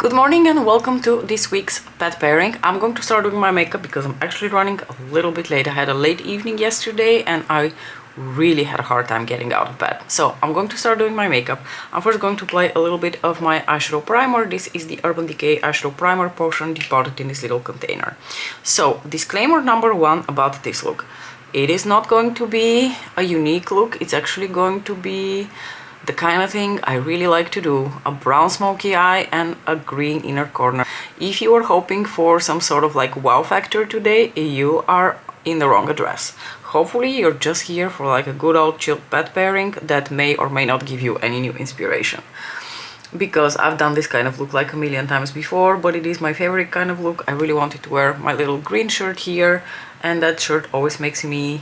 Good morning and welcome to this week's pet pairing. I'm going to start doing my makeup because I'm actually running a little bit late. I had a late evening yesterday and I really had a hard time getting out of bed. So I'm going to start doing my makeup. I'm first going to apply a little bit of my eyeshadow primer. This is the Urban Decay eyeshadow primer potion deposited in this little container. So disclaimer number one about this look. It is not going to be a unique look. It's actually going to be the kind of thing I really like to do. A brown smoky eye and a green inner corner. If you are hoping for some sort of like wow factor today, you are in the wrong address. Hopefully you're just here for like a good old chill pet pairing that may or may not give you any new inspiration. Because I've done this kind of look like a million times before, but it is my favorite kind of look. I really wanted to wear my little green shirt here, and that shirt always makes me,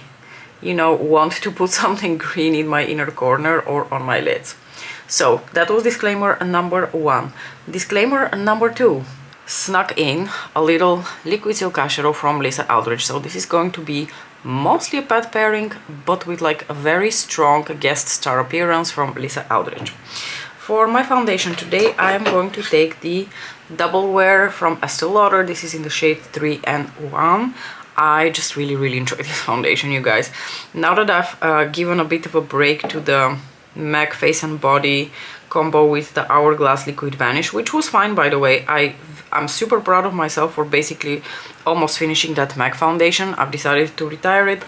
you know, want to put something green in my inner corner or on my lids. So that was disclaimer number one. Disclaimer number two. Snuck in a little liquid silk eyeshadow from Eldridge. So this is going to be mostly a pet pairing, but with like a very strong guest star appearance from Eldridge. For my foundation today, I am going to take the Double Wear from Estee Lauder. This is in the shade 3 and 1. I just really enjoy this foundation, you guys. Now that I've given a bit of a break to the MAC Face and Body combo with the Hourglass Liquid Vanish, which was fine, by the way. I'm super proud of myself for basically almost finishing that MAC foundation. I've decided to retire it.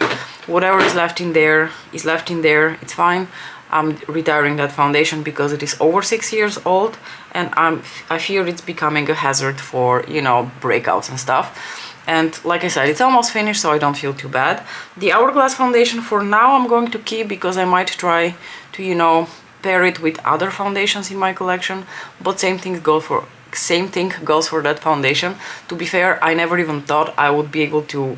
Whatever is left in there is left in there. It's fine. I'm retiring that foundation because it is over 6 years old and I fear it's becoming a hazard for, you know, breakouts and stuff. And like I said, it's almost finished, so I don't feel too bad. The Hourglass foundation for now I'm going to keep because I might try to, you know, pair it with other foundations in my collection. But same thing goes for that foundation. To be fair, I never even thought I would be able to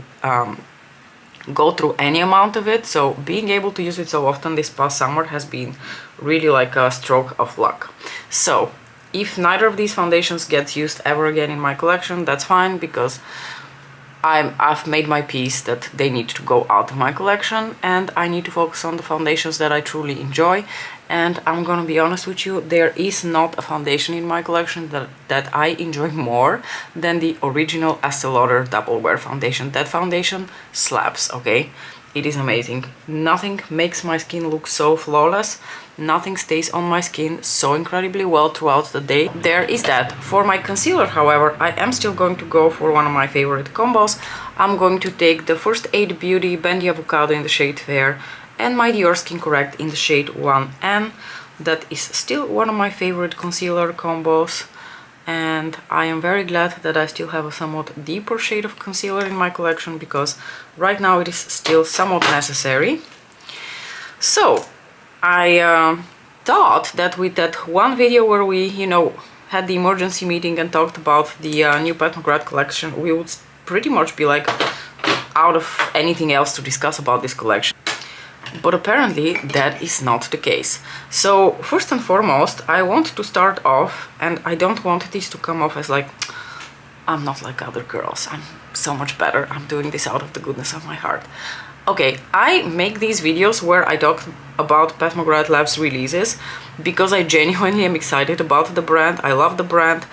go through any amount of it. So being able to use it so often this past summer has been really like a stroke of luck. So if neither of these foundations gets used ever again in my collection, that's fine, because I've made my peace that they need to go out of my collection and I need to focus on the foundations that I truly enjoy. And I'm gonna be honest with you, there is not a foundation in my collection that I enjoy more than the original Estee Lauder Double Wear foundation. That foundation slaps, okay? It is amazing. Nothing makes my skin look so flawless. Nothing stays on my skin so incredibly well throughout the day. There is that. For my concealer, however, I am still going to go for one of my favorite combos. I'm going to take the First Aid Beauty Bendy Avocado in the shade Fair and my Dior Skin Correct in the shade 1N. That is still one of my favorite concealer combos. And I am very glad that I still have a somewhat deeper shade of concealer in my collection, because right now it is still somewhat necessary. So I thought that with that one video where we, you know, had the emergency meeting and talked about the new McGrath collection, we would pretty much be like out of anything else to discuss about this collection. But apparently that is not the case. So first and foremost, I want to start off, and I don't want this to come off as like, I'm not like other girls, I'm so much better, I'm doing this out of the goodness of my heart. Okay, I make these videos where I talk about Pat McGrath Labs releases because I genuinely am excited about the brand. I love the brand.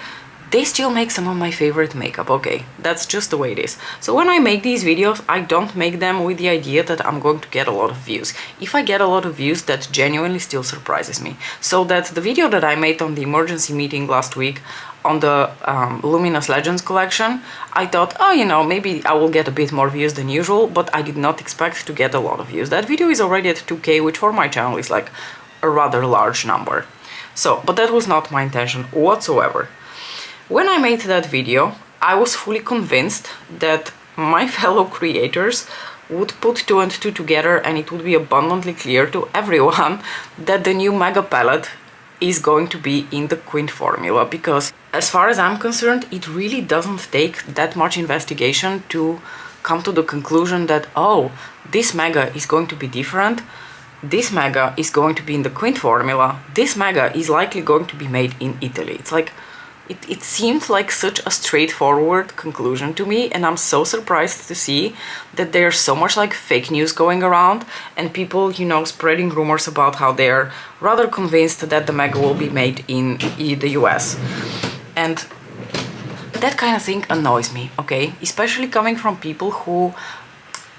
They still make some of my favorite makeup, okay? That's just the way it is. So when I make these videos, I don't make them with the idea that I'm going to get a lot of views. If I get a lot of views, that genuinely still surprises me. So that the video that I made on the emergency meeting last week on the Luminous Legends collection, I thought, oh, you know, maybe I will get a bit more views than usual, but I did not expect to get a lot of views. That video is already at 2K, which for my channel is like a rather large number. So, but that was not my intention whatsoever. When I made that video, I was fully convinced that my fellow creators would put 2 and 2 together and it would be abundantly clear to everyone that the new Mega palette is going to be in the Quint formula, because as far as I'm concerned, it really doesn't take that much investigation to come to the conclusion that, oh, this Mega is going to be different, this Mega is going to be in the Quint formula, this Mega is likely going to be made in Italy. It's like, it seemed like such a straightforward conclusion to me, and I'm so surprised to see that there's so much like fake news going around and people, you know, spreading rumors about how they're rather convinced that the Mega will be made in the US. And that kind of thing annoys me, okay? Especially coming from people who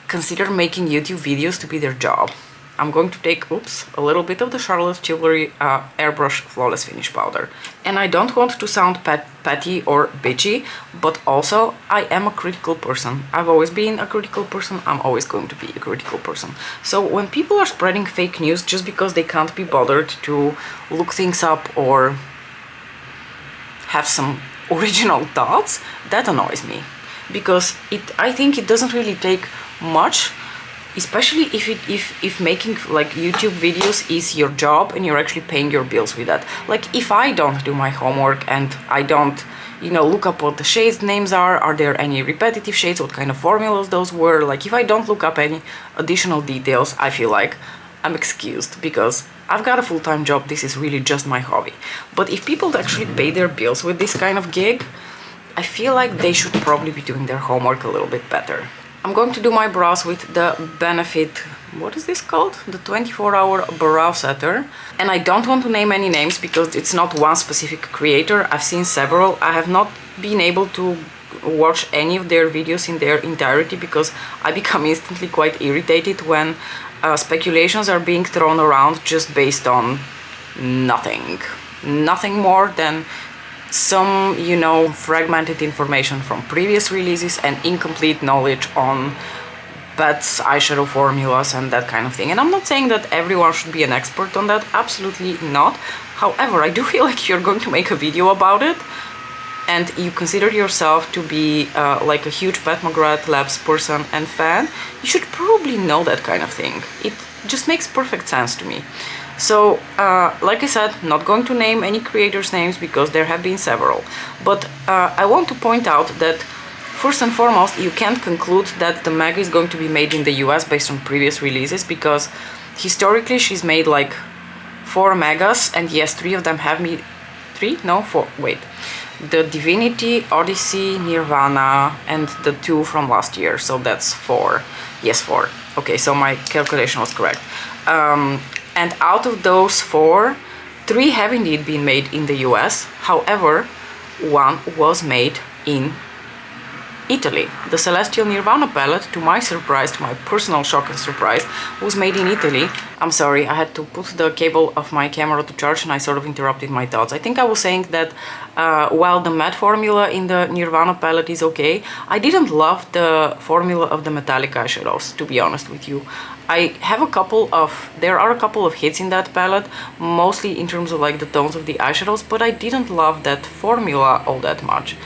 consider making YouTube videos to be their job. I'm going to take, oops, a little bit of the Charlotte Tilbury Airbrush Flawless Finish Powder. And I don't want to sound petty or bitchy, but also I am a critical person. I've always been a critical person, I'm always going to be a critical person. So when people are spreading fake news just because they can't be bothered to look things up or have some original thoughts, that annoys me. Because I think it doesn't really take much, especially if making like YouTube videos is your job and you're actually paying your bills with that. Like if I don't do my homework and I don't, you know, look up what the shades names are there any repetitive shades, what kind of formulas those were, like if I don't look up any additional details, I feel like I'm excused because I've got a full-time job, this is really just my hobby. But if people actually pay their bills with this kind of gig, I feel like they should probably be doing their homework a little bit better. I'm going to do my brows with the Benefit, what is this called? The 24-hour brow setter. And I don't want to name any names because it's not one specific creator. I've seen several. I have not been able to watch any of their videos in their entirety because I become instantly quite irritated when speculations are being thrown around just based on nothing. Nothing more than some, you know, fragmented information from previous releases and incomplete knowledge on Pet's eyeshadow formulas and that kind of thing. And I'm not saying that everyone should be an expert on that, absolutely not. However, I do feel like you're going to make a video about it and you consider yourself to be like a huge Pat McGrath Labs person and fan, you should probably know that kind of thing. It just makes perfect sense to me. So, like I said, not going to name any creators' names because there have been several. But I want to point out that, first and foremost, you can't conclude that the Meg is going to be made in the US based on previous releases because historically she's made like 4 Megas, and yes, 3 of them have me... 3? No, 4. Wait. The Divinity, Odyssey, Nirvana, and the 2 from last year. So that's 4. Yes, 4. Okay, so my calculation was correct. And out of those 4, 3 have indeed been made in the US. However, 1 was made in Italy. The Celestial Nirvana palette, to my surprise, to my personal shock and surprise, was made in Italy. I'm sorry, I had to put the cable of my camera to charge and I sort of interrupted my thoughts. I think I was saying that while the matte formula in the Nirvana palette is okay, I didn't love the formula of the metallic eyeshadows, to be honest with you. There are a couple of hits in that palette, mostly in terms of like the tones of the eyeshadows, but I didn't love that formula all that much.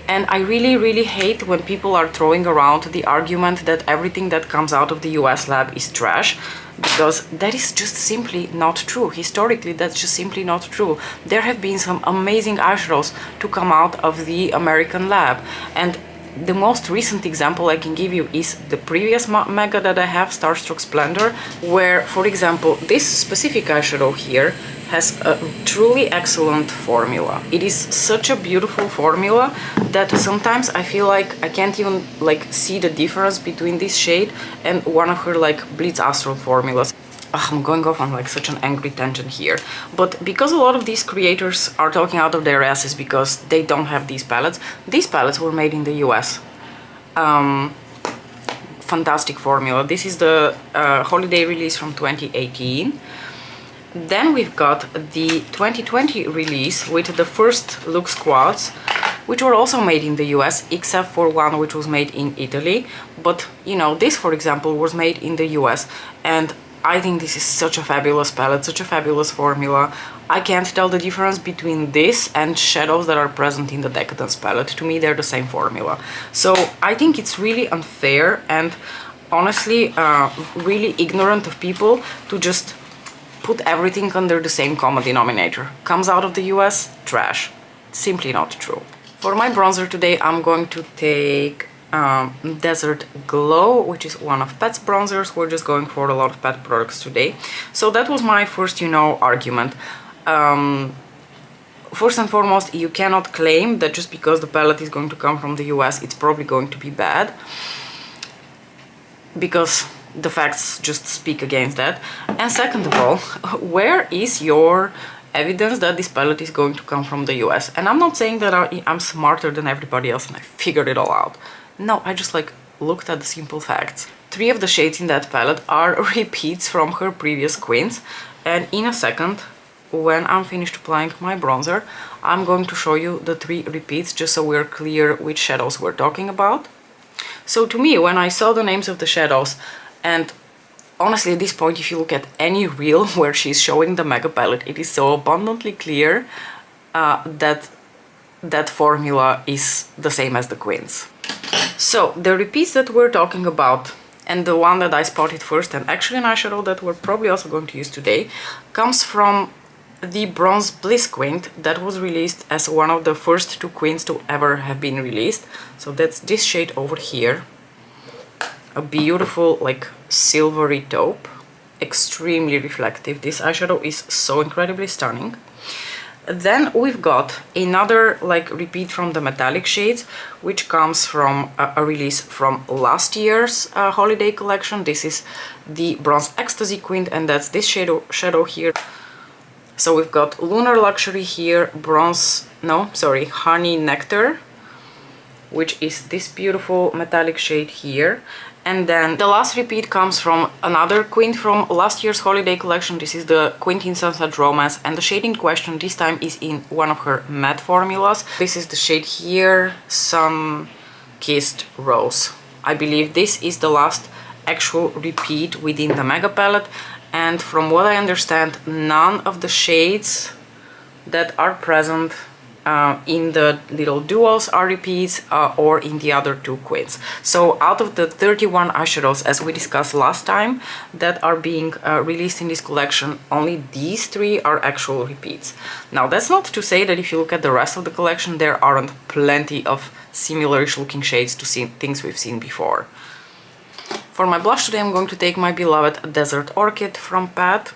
And I really hate when people are throwing around the argument that everything that comes out of the US lab is trash, because that is just simply not true. Historically, that's just simply not true. There have been some amazing eyeshadows to come out of the American lab, and the most recent example I can give you is the previous Mega that I have, Starstruck Splendor, where, for example, this specific eyeshadow here has a truly excellent formula. It is such a beautiful formula that sometimes I feel like I can't even like see the difference between this shade and one of her like Blitz Astral formulas. I'm going off on like such an angry tangent here, but because a lot of these creators are talking out of their asses because they don't have these palettes were made in the US. Fantastic formula. This is the holiday release from 2018. Then we've got the 2020 release with the first look squads, which were also made in the US, except for one which was made in Italy. But, you know, this, for example, was made in the US, and I think this is such a fabulous palette, such a fabulous formula. I can't tell the difference between this and shadows that are present in the Decadence palette. To me, they're the same formula. So I think it's really unfair and honestly really ignorant of people to just put everything under the same common denominator. Comes out of the US, trash. Simply not true. For my bronzer today, I'm going to take Desert Glow, which is one of Pet's bronzers. We're just going for a lot of Pet products today. So that was my first, you know, argument. First and foremost, you cannot claim that just because the palette is going to come from the US, it's probably going to be bad, because the facts just speak against that. And second of all, where is your evidence that this palette is going to come from the US. And I'm not saying that I'm smarter than everybody else and I figured it all out. No, I just like looked at the simple facts. 3 of the shades in that palette are repeats from her previous queens, and in a second, when I'm finished applying my bronzer, I'm going to show you the 3 repeats just so we're clear which shadows we're talking about. So to me, when I saw the names of the shadows, and honestly at this point if you look at any reel where she's showing the mega palette, it is so abundantly clear that that formula is the same as the queens. So the repeats that we're talking about, and the one that I spotted first, and actually an eyeshadow that we're probably also going to use today, comes from the Bronze Bliss quint that was released as one of the first 2 quints to ever have been released. So that's this shade over here. A beautiful like silvery taupe, extremely reflective. This eyeshadow is so incredibly stunning. Then we've got another like repeat from the metallic shades, which comes from a release from last year's holiday collection. This is the Bronze Ecstasy quint, and that's this shadow here. So we've got Lunar Luxury here, Honey Nectar, which is this beautiful metallic shade here. And then the last repeat comes from another quint from last year's holiday collection. This is the Quint in Sunset Romance, and the shade in question this time is in one of her matte formulas. This is the shade here, Sun Kissed Rose. I believe this is the last actual repeat within the mega palette, and from what I understand, none of the shades that are present in the little duals are repeats or in the other 2 quints. So out of the 31 eyeshadows, as we discussed last time, that are being released in this collection, only these 3 are actual repeats. Now that's not to say that if you look at the rest of the collection there aren't plenty of similarish looking shades to see things we've seen before. For my blush today I'm going to take my beloved Desert Orchid from Pat.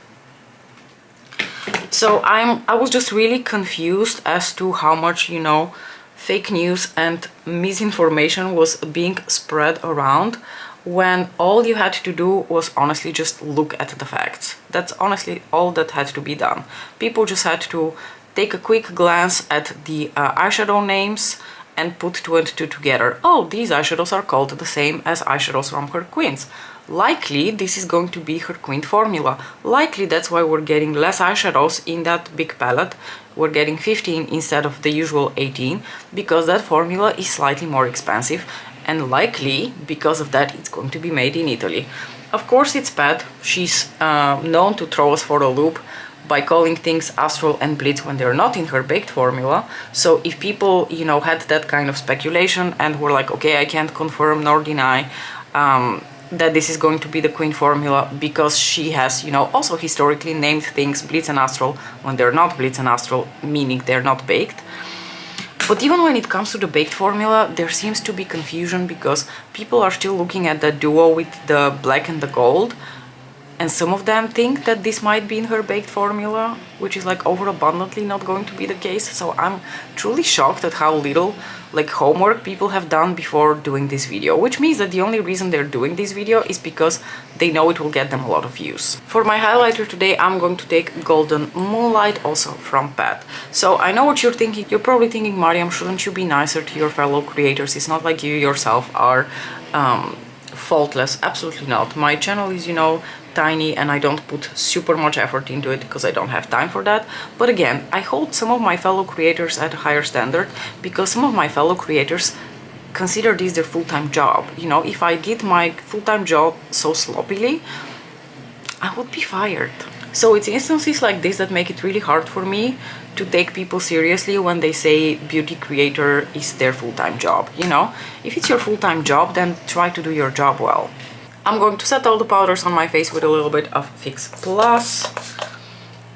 So I was just really confused as to how much, you know, fake news and misinformation was being spread around, when all you had to do was honestly just look at the facts. That's honestly all that had to be done. People just had to take a quick glance at the eyeshadow names and put 2 and 2 together. Oh, these eyeshadows are called the same as eyeshadows from her quints. Likely this is going to be her quint formula. Likely that's why we're getting less eyeshadows in that big palette. We're getting 15 instead of the usual 18, because that formula is slightly more expensive, and likely because of that it's going to be made in Italy. Of course it's Pat. She's known to throw us for a loop by calling things Astral and Blitz when they're not in her baked formula. So if people, you know, had that kind of speculation and were like, okay, I can't confirm nor deny that this is going to be the queen formula, because she has, you know, also historically named things Blitz and Astral when they're not Blitz and Astral, meaning they're not baked. But even when it comes to the baked formula, there seems to be confusion, because people are still looking at that duo with the black and the gold, and some of them think that this might be in her baked formula, which is like overabundantly not going to be the case. So I'm truly shocked at how little like homework people have done before doing this video, which means that the only reason they're doing this video is because they know it will get them a lot of views. For my highlighter today, I'm going to take Golden Moonlight, also from Pat. So I know what you're thinking. You're probably thinking, Mariam, shouldn't you be nicer to your fellow creators? It's not like you yourself are faultless. Absolutely not. My channel is, you know, tiny, and I don't put super much effort into it because I don't have time for that. But again, I hold some of my fellow creators at a higher standard, because some of my fellow creators consider this their full-time job. You know, if I did my full-time job so sloppily, I would be fired. So it's instances like this that make it really hard for me to take people seriously when they say beauty creator is their full-time job. You know, if it's your full-time job, then try to do your job well. I'm going to set all the powders on my face with a little bit of Fix Plus.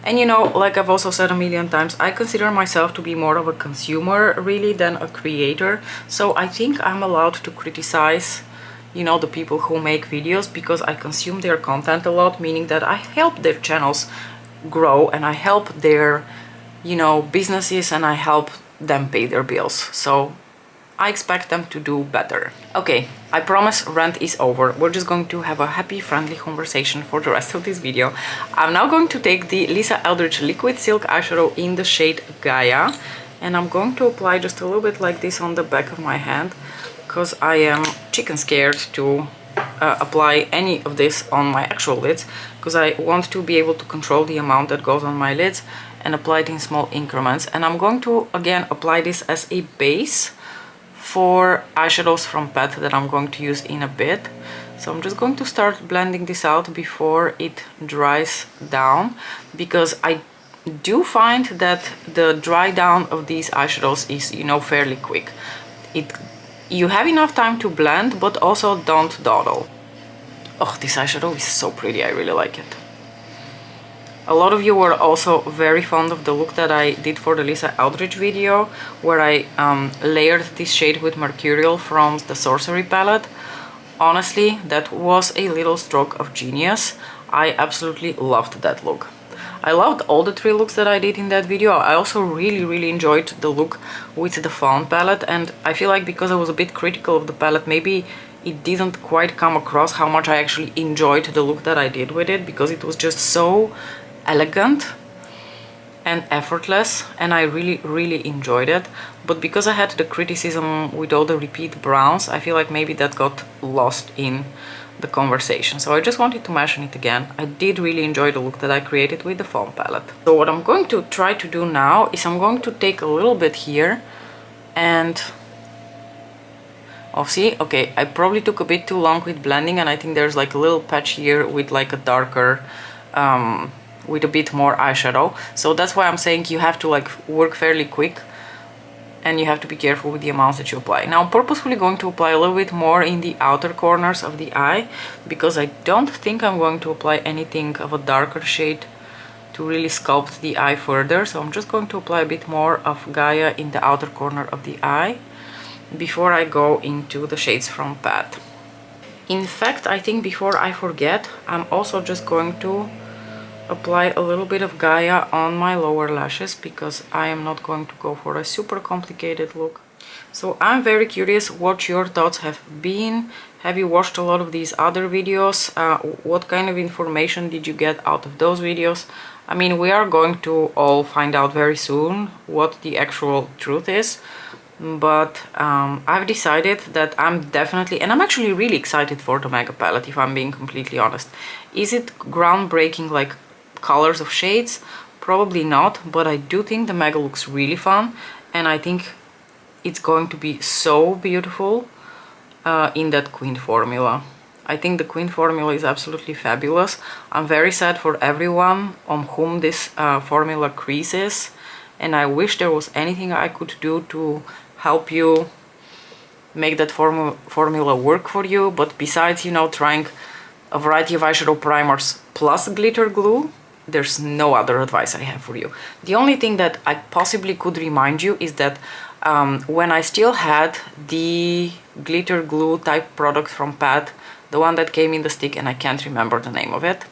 And you know, like I've also said a million times, I consider myself to be more of a consumer really than a creator. So I think I'm allowed to criticize, you know, the people who make videos, because I consume their content a lot, meaning that I help their channels grow and I help their, you know, businesses, and I help them pay their bills. So I expect them to do better. Okay, I promise rant is over. We're just going to have a happy, friendly conversation for the rest of this video. I'm now going to take the Lisa Eldridge Liquid Silk Eyeshadow in the shade Gaia. And I'm going to apply just a little bit like this on the back of my hand, because I am chicken scared to apply any of this on my actual lids, because I want to be able to control the amount that goes on my lids and apply it in small increments. And I'm going to again apply this as a base for eyeshadows from Pat that I'm going to use in a bit. So I'm just going to start blending this out before it dries down, because I do find that the dry down of these eyeshadows is, you know, fairly quick. You have enough time to blend, but also don't dawdle. Oh, this eyeshadow is so pretty, I really like it. A lot of you were also very fond of the look that I did for the Lisa Eldridge video, where I layered this shade with Mercurial from the Sorcery palette. Honestly, that was a little stroke of genius. I absolutely loved that look. I loved all the 3 looks that I did in that video. I also really enjoyed the look with the Fawn palette, and I feel like because I was a bit critical of the palette, maybe it didn't quite come across how much I actually enjoyed the look that I did with it, because it was just so elegant and effortless, and I really enjoyed it. But because I had the criticism with all the repeat browns, I feel like maybe that got lost in the conversation. So I just wanted to mention it again. I did really enjoy the look that I created with the Fawn palette. So what I'm going to try to do now is I'm going to take a little bit here and... oh, see? Okay, I probably took a bit too long with blending, and I think there's like a little patch here with like a darker with a bit more eyeshadow. So that's why I'm saying you have to like work fairly quick, and you have to be careful with the amounts that you apply. Now I'm purposefully going to apply a little bit more in the outer corners of the eye, because I don't think I'm going to apply anything of a darker shade to really sculpt the eye further. So I'm just going to apply a bit more of Gaia in the outer corner of the eye before I go into the shades from Pat. In fact, I think before I forget, I'm also just going to apply a little bit of Gaia on my lower lashes, because I am not going to go for a super complicated look. So I'm very curious what your thoughts have been. Have you watched a lot of these other videos? What kind of information did you get out of those videos? I mean, we are going to all find out very soon what the actual truth is. But I've decided that I'm definitely, and I'm actually really excited for the Mega palette, if I'm being completely honest. Is it groundbreaking like colors of shades? Probably not, but I do think the Mega looks really fun, and I think it's going to be so beautiful in that Queen formula. I think the Queen formula is absolutely fabulous. I'm very sad for everyone on whom this formula creases, and I wish there was anything I could do to help you make that formula work for you. But besides, you know, trying a variety of eyeshadow primers plus glitter glue, there's no other advice I have for you. The only thing that I possibly could remind you is that when I still had the glitter glue type product from Pat, the one that came in the stick, and I can't remember the name of it,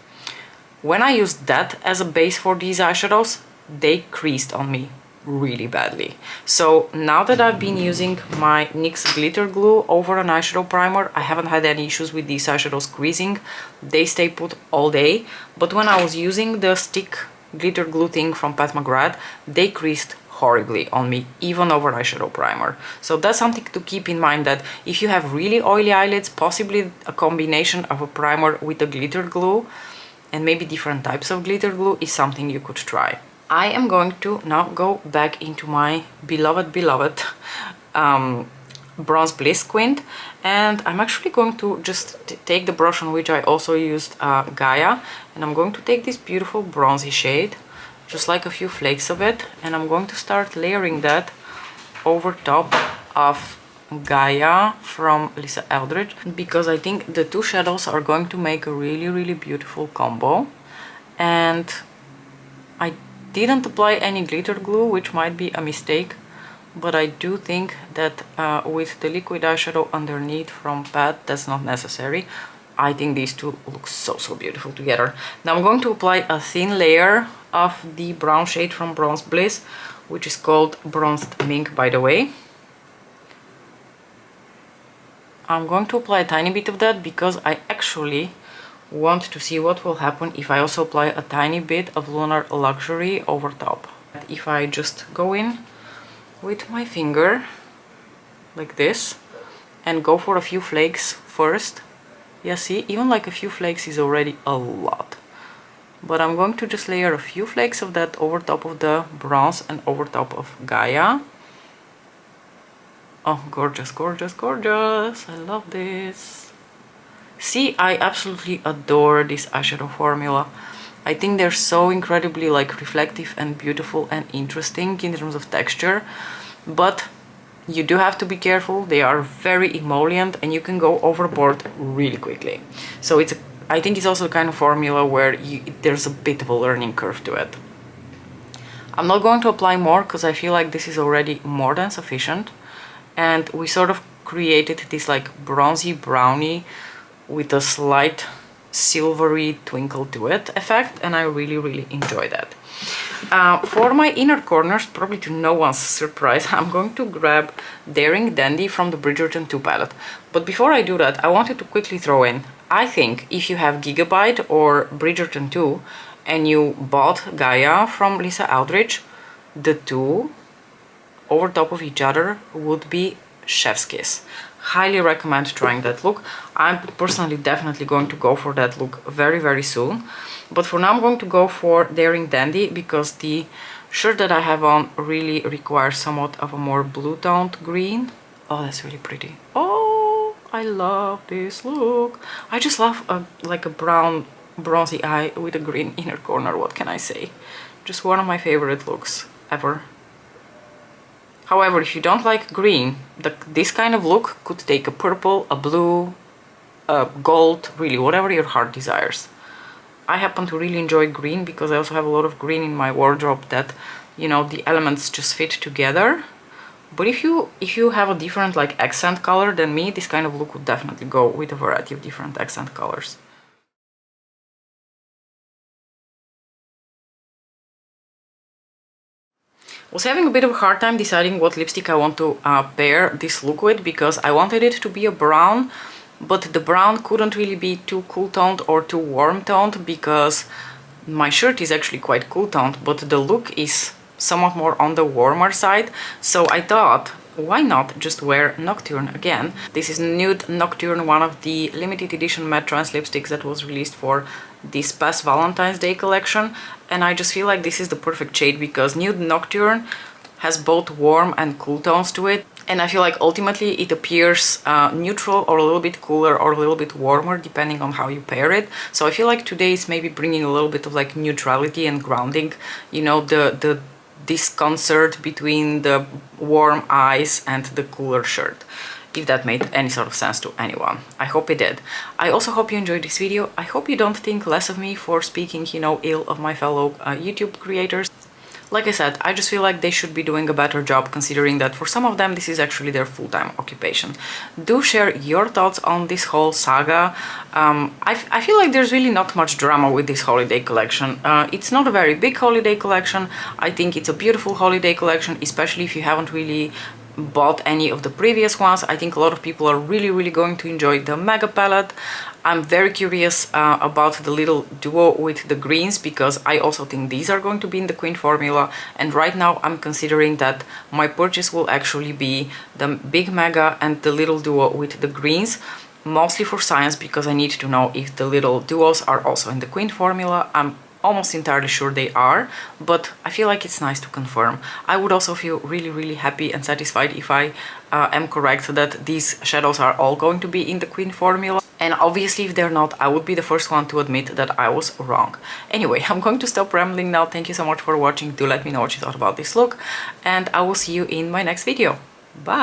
when I used that as a base for these eyeshadows, they creased on me really badly. So now that I've been using my NYX glitter glue over an eyeshadow primer, I haven't had any issues with these eyeshadows creasing. They stay put all day. But when I was using the stick glitter glue thing from Pat McGrath, they creased horribly on me, even over eyeshadow primer. So that's something to keep in mind, that if you have really oily eyelids, possibly a combination of a primer with a glitter glue and maybe different types of glitter glue is something you could try. I am going to now go back into my beloved Bronze Bliss Quint, and I'm actually going to just take the brush on which I also used Gaia, and I'm going to take this beautiful bronzy shade, just like a few flakes of it, and I'm going to start layering that over top of Gaia from Lisa Eldridge, because I think the two shadows are going to make a really beautiful combo. And I didn't apply any glitter glue, which might be a mistake, but I do think that with the liquid eyeshadow underneath from Pat, that's not necessary. I think these two look so beautiful together. Now I'm going to apply a thin layer of the brown shade from Bronze Bliss, which is called Bronzed Mink, by the way. I'm going to apply a tiny bit of that because I actually want to see what will happen if I also apply a tiny bit of Lunar Luxury over top. If I just go in with my finger like this and go for a few flakes first. Yeah, see, even like a few flakes is already a lot. But I'm going to just layer a few flakes of that over top of the bronze and over top of Gaia. Oh, gorgeous, gorgeous, gorgeous. I love this. See, I absolutely adore this eyeshadow formula. I think they're so incredibly like reflective and beautiful and interesting in terms of texture. But you do have to be careful. They are very emollient and you can go overboard really quickly. So I think it's also the kind of formula where there's a bit of a learning curve to it. I'm not going to apply more because I feel like this is already more than sufficient. And we sort of created this like bronzy brownie with a slight silvery twinkle to it effect, and I really enjoy that. For my inner corners, probably to no one's surprise, I'm going to grab Daring Dandy from the Bridgerton 2 palette. But before I do that, I wanted to quickly throw in, I think if you have Gigabyte or Bridgerton 2 and you bought Gaia from Lisa Eldridge, the two over top of each other would be chef's kiss. Highly recommend trying that look. I'm personally definitely going to go for that look very soon. But for now I'm going to go for Daring Dandy because the shirt that I have on really requires somewhat of a more blue toned green. Oh, that's really pretty. Oh, I love this look. I just love like a brown bronzy eye with a green inner corner. What can I say? Just one of my favorite looks ever. However, if you don't like green, this kind of look could take a purple, a blue, a gold, really whatever your heart desires. I happen to really enjoy green because I also have a lot of green in my wardrobe that, you know, the elements just fit together. But if you have a different like accent color than me, this kind of look would definitely go with a variety of different accent colors. Was having a bit of a hard time deciding what lipstick I want to pair this look with because I wanted it to be a brown, but the brown couldn't really be too cool toned or too warm toned because my shirt is actually quite cool toned, but the look is somewhat more on the warmer side. So I thought, why not just wear Nocturne again? This is Nude Nocturne, one of the limited edition matte trans lipsticks that was released for this past Valentine's Day collection, and I just feel like this is the perfect shade because Nude Nocturne has both warm and cool tones to it, and I feel like ultimately it appears neutral or a little bit cooler or a little bit warmer depending on how you pair it. So I feel like today is maybe bringing a little bit of like neutrality and grounding, you know, the disconcert between the warm eyes and the cooler shirt, if that made any sort of sense to anyone. I hope it did. I also hope you enjoyed this video. I hope you don't think less of me for speaking, you know, ill of my fellow YouTube creators. Like I said, I just feel like they should be doing a better job considering that for some of them this is actually their full-time occupation. Do share your thoughts on this whole saga. I feel like there's really not much drama with this holiday collection. It's not a very big holiday collection. I think it's a beautiful holiday collection, especially if you haven't really bought any of the previous ones. I think a lot of people are really going to enjoy the Mega palette. I'm very curious about the little duo with the greens because I also think these are going to be in the Queen formula, and right now I'm considering that my purchase will actually be the big Mega and the little duo with the greens, mostly for science because I need to know if the little duos are also in the Queen formula. I'm almost entirely sure they are, but I feel like it's nice to confirm. I would also feel really happy and satisfied if I am correct that these shadows are all going to be in the Queen formula. And obviously if they're not, I would be the first one to admit that I was wrong. Anyway, I'm going to stop rambling now. Thank you so much for watching. Do let me know what you thought about this look, and I will see you in my next video. Bye!